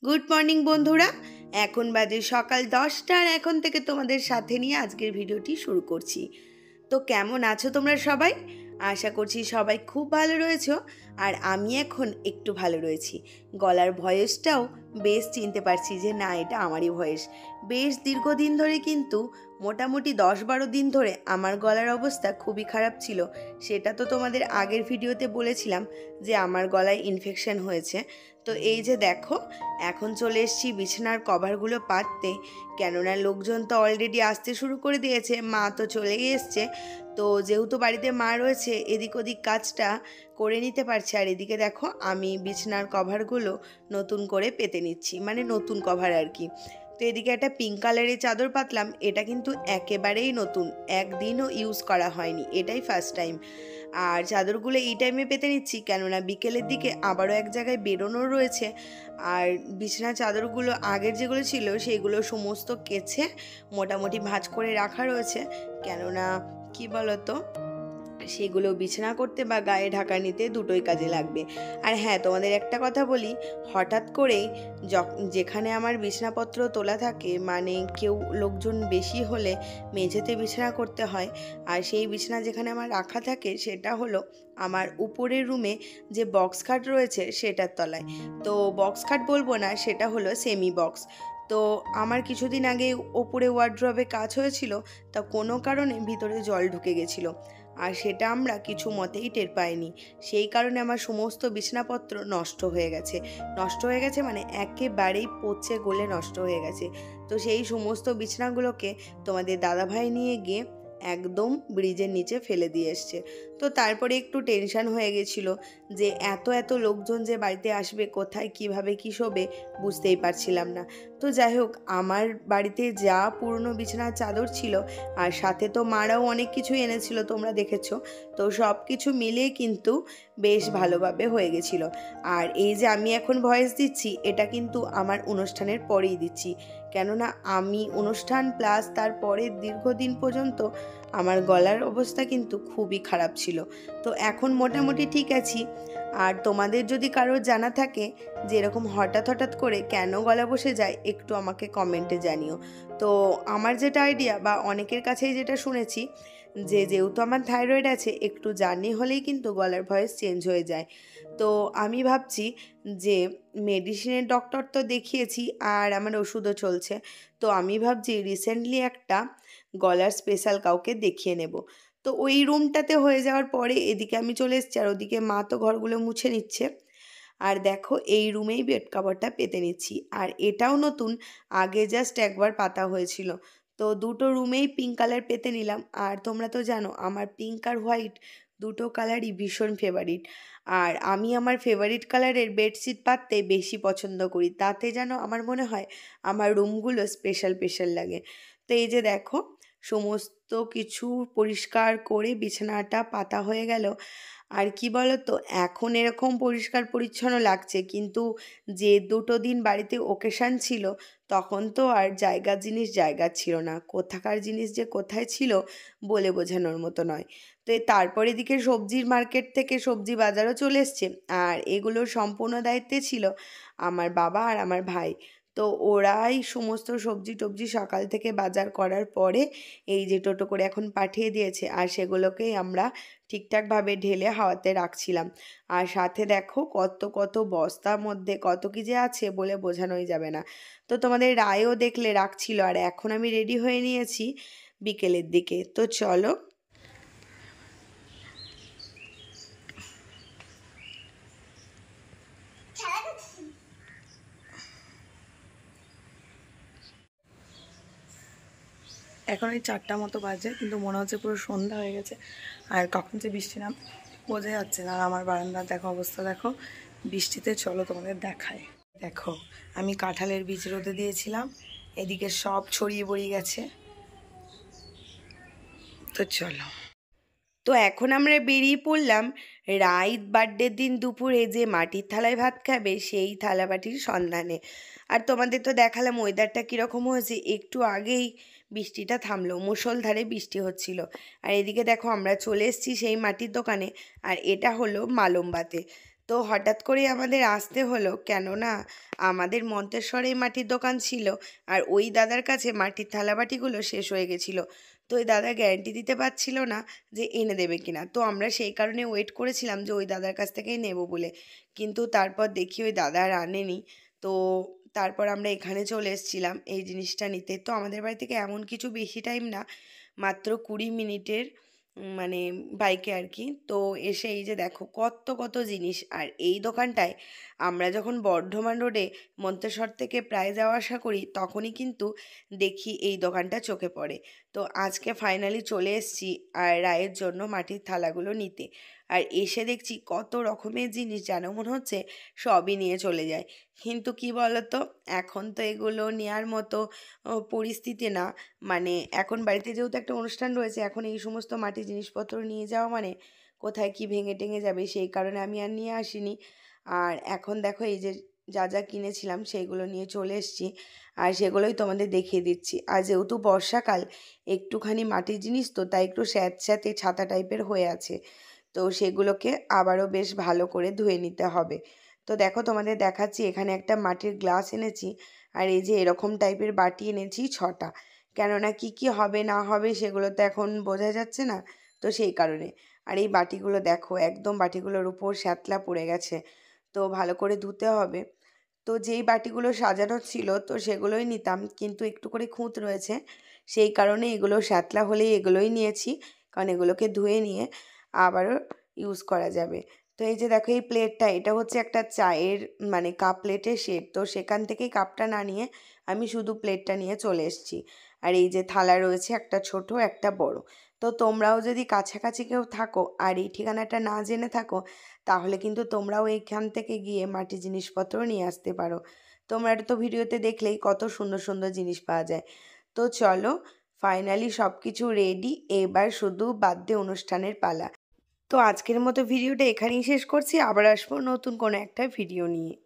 Good morning বন্ধুরা। এখন বাজে সকাল 10টা আর এখন থেকে তোমাদের সাথে নিয়ে আজকের ভিডিওটি শুরু করছি। তো কেমন আছো তোমরা সবাই? আশা করছি সবাই খুব ভালো রয়েছো। আর আমি এখন একটু ভালো রয়েছি। গলার ভয়েসটাও বেশ চিনতে পারছি যে না, এটা আমারই ভয়েস। বেশ দীর্ঘদিন ধরে কিন্তু মোটামুটি 10-12 দিন ধরে আমার গলার অবস্থা খুবই খারাপ ছিল। সেটা তো তোমাদের আগের ভিডিওতে বলেছিলাম যে আমার গলায় ইনফেকশন হয়েছে। তো এই যে দেখো, এখন চলে এসেছি বিছানার কভারগুলো পাততে, কেননা লোকজন তো অলরেডি আসতে শুরু করে দিয়েছে, মা তো চলেই এসছে। তো যেহেতু বাড়িতে মা রয়েছে, এদিক ওদিক কাজটা করে নিতে পারছে। আর এদিকে দেখো, আমি বিছানার কভারগুলো নতুন করে পেতে নিচ্ছি, মানে নতুন কভার আর কি। তো এদিকে একটা পিঙ্ক কালারের চাদর পাতলাম, এটা কিন্তু একেবারেই নতুন, একদিনও ইউজ করা হয়নি, এটাই ফার্স্ট টাইম। আর চাদরগুলো এই টাইমে পেতে নিচ্ছি কেননা বিকেলের দিকে আবারও এক জায়গায় বেরোনোর রয়েছে। আর বিছানার চাদরগুলো আগের যেগুলো ছিল সেগুলো সমস্ত কেচে মোটামুটি ভাঁজ করে রাখা রয়েছে, কেননা কি বলতো, সেগুলো বিছানা করতে বা গায়ে ঢাকা নিতে দুটোই কাজে লাগবে। আর হ্যাঁ, তোমাদের একটা কথা বলি, হঠাৎ করেই যেখানে আমার বিছানাপত্র তোলা থাকে, মানে কেউ লোকজন বেশি হলে মেঝেতে বিছানা করতে হয়। আর সেই বিছানা যেখানে আমার রাখা থাকে সেটা হলো আমার উপরের রুমে যে বক্স খাট রয়েছে সেটার তলায়। তো বক্স খাট বলবো না, সেটা হলো সেমি বক্স। তো আমার কিছুদিন আগে ওপরে ওয়ার্ড্রবে কাজ হয়েছিল, তা কোনো কারণে ভিতরে জল ঢুকে গেছিলো। আর সেটা আমরা কিছু মতেই টের পাইনি। সেই কারণে আমার সমস্ত বিছানাপত্র নষ্ট হয়ে গেছে। নষ্ট হয়ে গেছে মানে একেবারেই পচে গলে নষ্ট হয়ে গেছে। তো সেই সমস্ত বিছানাগুলোকে তোমাদের দাদাভাই নিয়ে গিয়ে একদম ব্রিজের নিচে ফেলে দিয়ে এসছে। তো তারপরে একটু টেনশন হয়ে গেছিলো যে এত এত লোকজন যে বাড়িতে আসবে, কোথায় কিভাবে কী শোবে বুঝতেই পারছিলাম না। তো যাই হোক, আমার বাড়িতে যা পুরনো বিছানার চাদর ছিল, আর সাথে তো মারাও অনেক কিছুই এনেছিল, তোমরা দেখেছো। তো সব কিছু মিলিয়ে কিন্তু বেশ ভালোভাবে হয়ে গেছিলো। আর এই যে আমি এখন ভয়েস দিচ্ছি, এটা কিন্তু আমার অনুষ্ঠানের পরেই দিচ্ছি, কেননা আমি অনুষ্ঠান প্লাস তারপরে দীর্ঘদিন পর্যন্ত আমার গলার অবস্থা কিন্তু খুবই খারাপ ছিল। তো এখন মোটামুটি ঠিক আছি। আর তোমাদের যদি কারো জানা থাকে যে এরকম হঠাৎ হঠাৎ করে কেন গলা বসে যায়, একটু আমাকে কমেন্টে জানিও। তো আমার যেটা আইডিয়া বা অনেকের কাছেই যেটা শুনেছি, যে যেহেতু আমার থাইরয়েড আছে, একটু জার্নি হলেই কিন্তু গলার ভয়েস চেঞ্জ হয়ে যায়। তো আমি ভাবছি যে মেডিসিনের ডক্টর তো দেখিয়েছি আর আমার ওষুধও চলছে, তো আমি ভাবছি রিসেন্টলি একটা গলার স্পেশাল কাউকে দেখিয়ে নেব। তো ওই রুমটাতে হয়ে যাওয়ার পরে এদিকে আমি চলে এসেছি, আর ওদিকে মা তো ঘরগুলো মুছে নিচ্ছে। আর দেখো, এই রুমেই বেড কাভারটা পেতে নিচ্ছি, আর এটাও নতুন, আগে জাস্ট একবার পাতা হয়েছিল। তো দুটো রুমেই পিঙ্ক কালার পেতে নিলাম। আর তোমরা তো জানো আমার পিঙ্ক আর হোয়াইট দুটো কালারই ভীষণ ফেভারিট। আর আমি আমার ফেভারিট কালারের বেডশিট পাততে বেশি পছন্দ করি, তাতে যেন আমার মনে হয় আমার রুমগুলো স্পেশাল স্পেশাল লাগে। তো এই যে দেখো, সমস্ত কিছু পরিষ্কার করে বিছানাটা পাতা হয়ে গেল। আর কি বলো তো, এখন এরকম পরিষ্কার পরিচ্ছন্ন লাগছে, কিন্তু যে দুটো দিন বাড়িতে ওকেশান ছিল তখন তো আর জায়গার জিনিস জায়গা ছিল না, কোথাকার জিনিস যে কোথায় ছিল বলে বোঝানোর মতো নয়। তো তারপর এদিকে সবজির মার্কেট থেকে সবজি বাজারও চলে এসছে, আর এগুলোর সম্পূর্ণ দায়িত্বে ছিল আমার বাবা আর আমার ভাই। তো ওরাই সমস্ত সবজি টবজি সকাল থেকে বাজার করার পরে এই যে টোটো করে এখন পাঠিয়ে দিয়েছে, আর সেগুলোকেই আমরা ঠিকঠাকভাবে ঢেলে হাওয়াতে রাখছিলাম। আর সাথে দেখো কত কত বস্তার মধ্যে কত কি যে আছে বলে বোঝানোই যাবে না। তো তোমাদের রায়ও দেখলে রাখছিল, আর এখন আমি রেডি হয়ে নিয়েছি বিকেলের দিকে। তো চলো। এখন এই 4টা মতো বাজে, কিন্তু মনে হচ্ছে পুরো সন্ধ্যা হয়ে গেছে। আর কখন যে বৃষ্টি নাম বোঝা যাচ্ছে না। আর আমার বারান্দার দেখো অবস্থা, দেখো বৃষ্টিতে। চলো তোমাদের দেখায়। দেখো, আমি কাঁঠালের বীজ রোদে দিয়েছিলাম, এদিকে সব ছড়িয়ে বড়িয়ে গেছে। তো চলো। তো এখন আমরা বেরিয়ে পড়লাম রাইত বার্থডের দিন দুপুরে যে মাটির থালায় ভাত খাবে সেই থালাবাটির সন্ধানে। আর তোমাদের তো দেখালাম ওয়েদারটা কীরকম হয়েছে, একটু আগেই বৃষ্টিটা থামলো, মুষলধারে বৃষ্টি হচ্ছিল। আর এদিকে দেখো আমরা চলে এসেছি সেই মাটির দোকানে, আর এটা হলো মালম্বাতে। তো হঠাৎ করেই আমাদের আসতে হলো, কেননা আমাদের মন্তেশ্বরে মাটির দোকান ছিল, আর ওই দাদার কাছে মাটির থালাবাটিগুলো শেষ হয়ে গেছিলো। তো ওই দাদা গ্যারান্টি দিতে পারছিল না যে এনে দেবে কিনা। তো আমরা সেই কারণে ওয়েট করেছিলাম যে ওই দাদার কাছ থেকেই নেব বলে, কিন্তু তারপর দেখি ওই দাদা আর আনেনি। তো তারপর আমরা এখানে চলে এসেছিলাম এই জিনিসটা নিতে। তো আমাদের বাড়ি থেকে এমন কিছু বেশি টাইম না, মাত্র 20 মিনিটের মানে বাইকে আর কি। তো এসে এই যে দেখো কত কত জিনিস। আর এই দোকানটায় আমরা যখন বর্ধমান রোডে মন্তেশ্বর থেকে প্রায় যাওয়া আসা করি, তখনই কিন্তু দেখি এই দোকানটা চোখে পড়ে। তো আজকে ফাইনালি চলে এসেছি আর রায়ের জন্য মাটির থালাগুলো নিতে। আর এসে দেখছি কত রকমের জিনিস, যেন মনে হচ্ছে সবই নিয়ে চলে যায়। কিন্তু কি বলতো, এখন তো এগুলো নেওয়ার মতো পরিস্থিতি না। মানে এখন বাড়িতে যেহেতু একটা অনুষ্ঠান রয়েছে, এখন এই সমস্ত মাটির জিনিসপত্র নিয়ে যাওয়া মানে কোথায় কি ভেঙে টেঙে যাবে, সেই কারণে আমি আর নিয়ে আসিনি। আর এখন দেখো এই যে যা যা কিনেছিলাম সেইগুলো নিয়ে চলে এসেছি, আর সেগুলোই তোমাদের দেখিয়ে দিচ্ছি। আর যেহেতু বর্ষাকাল, একটুখানি মাটির জিনিস তো, তাই একটু স্যাঁতস্যাঁতে ছাতা টাইপের হয়ে আছে। তো সেগুলোকে আবারও বেশ ভালো করে ধুয়ে নিতে হবে। তো দেখো তোমাদের দেখাচ্ছি, এখানে একটা মাটির গ্লাস এনেছি, আর এই যে এরকম টাইপের বাটি এনেছি 6টা। কেননা কি কি হবে না হবে সেগুলো তো এখন বোঝা যাচ্ছে না, তো সেই কারণে। আর এই বাটিগুলো দেখো, একদম বাটিগুলোর উপর শ্যাতলা পড়ে গেছে, তো ভালো করে ধুতে হবে। তো যেই বাটিগুলো সাজানো ছিল তো সেগুলোই নিতাম, কিন্তু একটু করে খুঁত রয়েছে, সেই কারণে এগুলো শ্যাতলা হলেই এগুলোই নিয়েছি, কারণ এগুলোকে ধুয়ে নিয়ে আবারও ইউজ করা যাবে। তো এই যে দেখো এই প্লেটটা, এটা হচ্ছে একটা চায়ের মানে কাপ প্লেটের সেট। তো সেখান থেকেই কাপটা না নিয়ে আমি শুধু প্লেটটা নিয়ে চলে এসেছি। আর এই যে থালা রয়েছে, একটা ছোট একটা বড়। তো তোমরাও যদি কাছাকাছি কেউ থাকো আর এই ঠিকানাটা না জেনে থাকো, তাহলে কিন্তু তোমরাও এইখান থেকে গিয়ে মাটির জিনিসপত্র নিয়ে আসতে পারো। তোমরা তো ভিডিওতে দেখলেই কত সুন্দর সুন্দর জিনিস পাওয়া যায়। তো চলো, ফাইনালি সব কিছু রেডি, এবার শুধু বার্থডে অনুষ্ঠানের পালা। তো আজকের মতো ভিডিওটা এখানেই শেষ করছি, আবার আসবো নতুন কোনো একটা ভিডিও নিয়ে।